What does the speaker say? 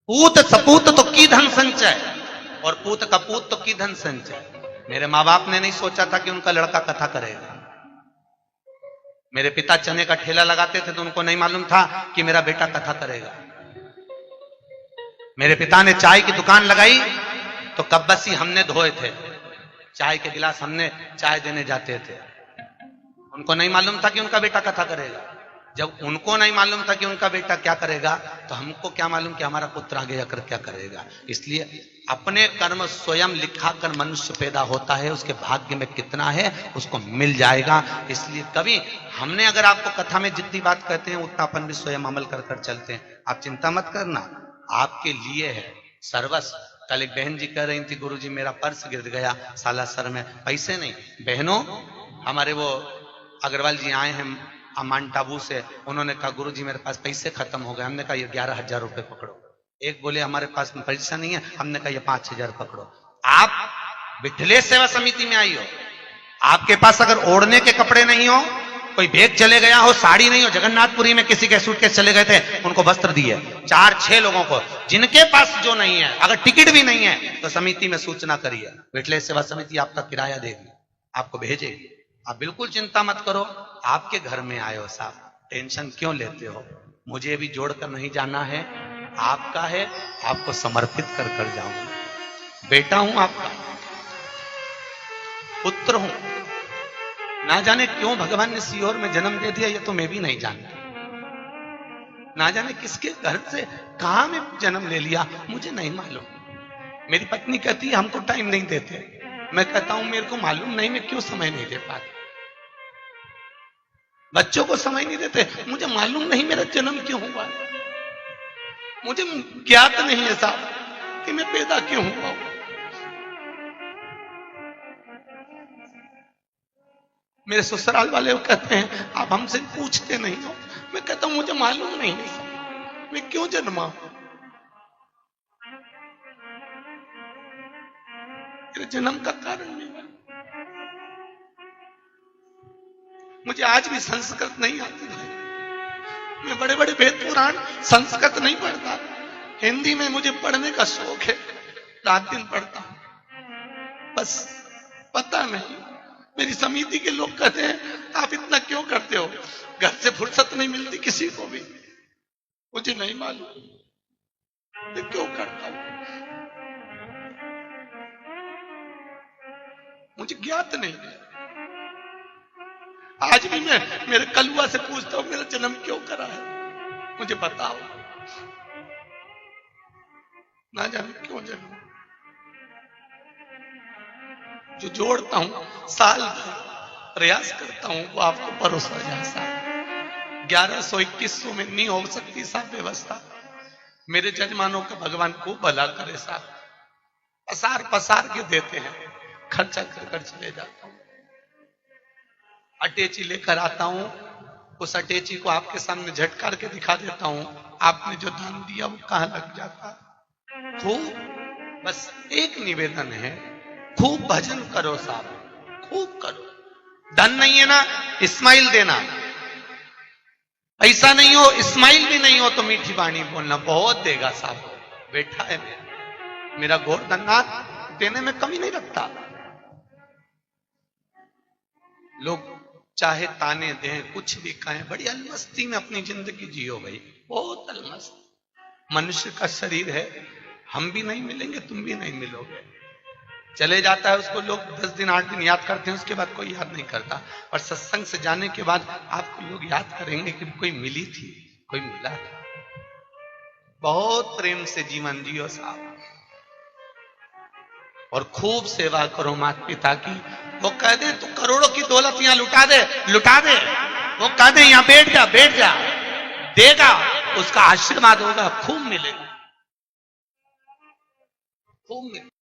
पूत सपूत तो की धन संचय और पूत कपूत तो की धन संचय। मेरे माँ बाप ने नहीं सोचा था कि उनका लड़का कथा करेगा। मेरे पिता चने का ठेला लगाते थे तो उनको नहीं मालूम था कि मेरा बेटा कथा करेगा। मेरे पिता ने चाय की दुकान लगाई तो कब्बसी हमने धोए थे, चाय के गिलास हमने चाय देने जाते थे। उनको नहीं मालूम था कि उनका बेटा कथा करेगा। जब उनको नहीं मालूम था कि उनका बेटा क्या करेगा तो हमको क्या मालूम कि हमारा पुत्र आगे जाकर क्या करेगा। इसलिए अपने कर्म स्वयं लिखा कर मनुष्य पैदा होता है, उसके भाग्य में कितना है उसको मिल जाएगा। इसलिए कभी हमने अगर आपको कथा में जितनी बात कहते हैं उतना अपन भी स्वयं अमल कर कर चलते हैं। आप चिंता मत करना, आपके लिए है सर्वस्व। कल एक बहन जी कह रही थी, गुरुजी मेरा पर्स गिर गया सालासर में, पैसे नहीं। बहनों, हमारे वो अग्रवाल जी आए हैं माउंट आबू से, उन्होंने कहा गुरुजी मेरे पास पैसे खत्म हो गए। हमने कहा ये 11,000 रुपए पकड़ो। एक बोले हमारे पास पैसा नहीं है, हमने कहा ये 5,000 पकड़ो। आप विठलेश सेवा समिति में आई हो, आपके पास अगर ओढ़ने के कपड़े नहीं हो, कोई भेग चले गया हो, साड़ी नहीं हो, जगन्नाथपुरी में किसी के सूटकेस चले गए थे, उनको वस्त्र दिए 4-6 लोगों को। जिनके पास जो नहीं है, अगर टिकट भी नहीं है तो समिति में सूचना करिए, विठलेश सेवा समिति आपका किराया देगी, आपको भेजेगी। आप बिल्कुल चिंता मत करो। आपके घर में आए हो साहब, टेंशन क्यों लेते हो? मुझे भी जोड़कर नहीं जाना है, आपका है, आपको समर्पित कर कर जाऊंगा। बेटा हूं आपका, पुत्र हूं। ना जाने क्यों भगवान ने सीहोर में जन्म दे दिया, ये तो मैं भी नहीं जानता। ना जाने किसके घर से कहां में जन्म ले लिया, मुझे नहीं मालूम। मेरी पत्नी कहती है हमको टाइम नहीं देते, मैं कहता हूं मेरे को मालूम नहीं, मैं क्यों समय नहीं दे पाता। बच्चों को समय नहीं देते, मुझे मालूम नहीं मेरा जन्म क्यों हुआ, मुझे ज्ञात नहीं है साहब कि मैं पैदा क्यों हुआ। मेरे ससुराल वाले कहते हैं आप हमसे पूछते नहीं हो, मैं कहता हूं मुझे मालूम नहीं है मैं क्यों जन्मा। मेरे जन्म का कारण नहीं है। मुझे आज भी संस्कृत नहीं आती है, मैं बड़े बड़े वेद पुराण संस्कृत नहीं पढ़ता, हिंदी में मुझे पढ़ने का शौक है, रात दिन पढ़ता हूं। बस पता नहीं, मेरी समिति के लोग कहते हैं आप इतना क्यों करते हो, घर से फुर्सत नहीं मिलती किसी को भी। मुझे नहीं मालूम मैं क्यों करता हूं, मुझे ज्ञात नहीं है। आज भी मैं मेरे कलुआ से पूछता हूं मेरा जन्म क्यों करा है, मुझे बताओ। ना जाने क्यों जन्म। जो जोड़ता हूं साल भर प्रयास करता हूं वो आपको परोसा जाए साहब। 1121 में नहीं हो सकती साहब व्यवस्था। मेरे जजमानों का भगवान को भला करे साहब, पसार पसार के देते हैं, खर्चा कर कर चले जाता हूं। अटैची लेकर आता हूं, उस अटैची को आपके सामने झटकार के दिखा देता हूं, आपने जो दान दिया वो कहां लग जाता। खूब, बस एक निवेदन है, खूब भजन करो साहब, खूब करो। धन नहीं है ना, इस्माइल देना। पैसा नहीं हो, इस्माइल भी नहीं हो तो मीठी बाणी बोलना, बहुत देगा साहब। बैठा है मेरा गोवर्धननाथ, देने में कमी नहीं रखता। लोग चाहे ताने दें, कुछ भी कहें, बड़ी अलमस्ती में अपनी जिंदगी जियो भाई, बहुत अलमस्त। मनुष्य का शरीर है, हम भी नहीं मिलेंगे, तुम भी नहीं मिलोगे। चले जाता है उसको लोग 10 दिन 8 दिन याद करते हैं, उसके बाद कोई याद नहीं करता। और सत्संग से जाने के बाद आपको लोग याद करेंगे कि कोई मिली थी, कोई मिला था। बहुत प्रेम से जीवन जियो साहब, और खूब सेवा करो माता पिता की। वो कह दे तू करोड़ों की दौलत यहां लुटा दे, लुटा दे। वो कह दे यहां बैठ जा, बैठ जा, देगा, उसका आशीर्वाद होगा, खूब मिलेगा, खूब मिलेगा।